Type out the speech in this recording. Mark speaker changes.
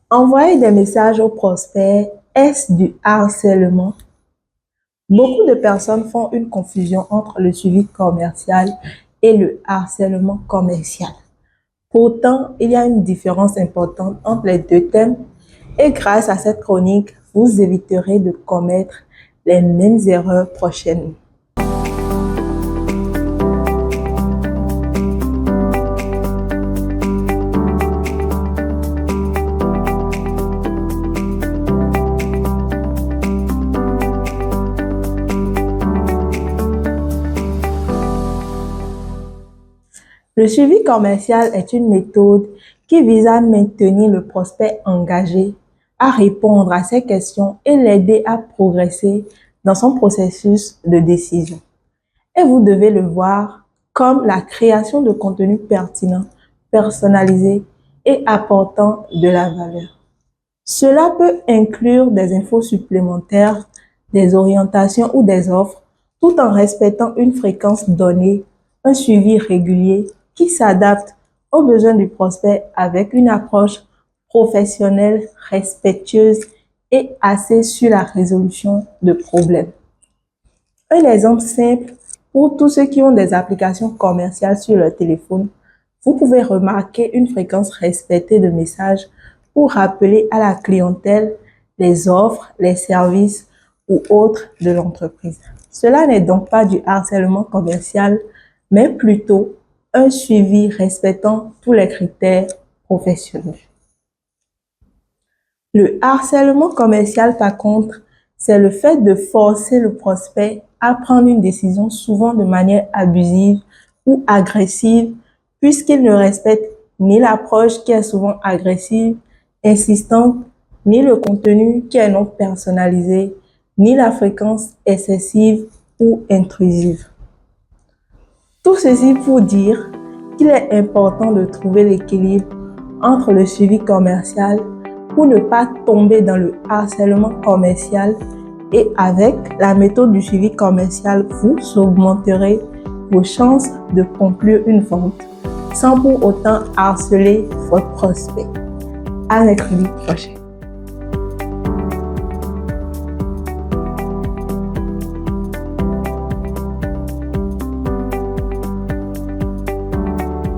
Speaker 1: Envoyer des messages aux prospects, est-ce du harcèlement? Beaucoup de personnes font une confusion entre le suivi commercial et le harcèlement commercial. Pourtant, il y a une différence importante entre les deux thèmes et grâce à cette chronique, vous éviterez de commettre les mêmes erreurs prochainement. Le suivi commercial est une méthode qui vise à maintenir le prospect engagé, à répondre à ses questions et l'aider à progresser dans son processus de décision. Et vous devez le voir comme la création de contenu pertinent, personnalisé et apportant de la valeur. Cela peut inclure des infos supplémentaires, des orientations ou des offres, tout en respectant une fréquence donnée, un suivi régulier qui s'adapte aux besoins du prospect avec une approche professionnelle, respectueuse et axée sur la résolution de problèmes. Un exemple simple pour tous ceux qui ont des applications commerciales sur leur téléphone, vous pouvez remarquer une fréquence respectée de messages pour rappeler à la clientèle les offres, les services ou autres de l'entreprise. Cela n'est donc pas du harcèlement commercial, mais plutôt un suivi respectant tous les critères professionnels. Le harcèlement commercial, par contre, c'est le fait de forcer le prospect à prendre une décision souvent de manière abusive ou agressive, puisqu'il ne respecte ni l'approche qui est souvent agressive, insistante, ni le contenu qui est non personnalisé, ni la fréquence excessive ou intrusive. Tout ceci pour dire qu'il est important de trouver l'équilibre entre le suivi commercial pour ne pas tomber dans le harcèlement commercial et avec la méthode du suivi commercial, vous augmenterez vos chances de conclure une vente sans pour autant harceler votre prospect. À mercredi prochain.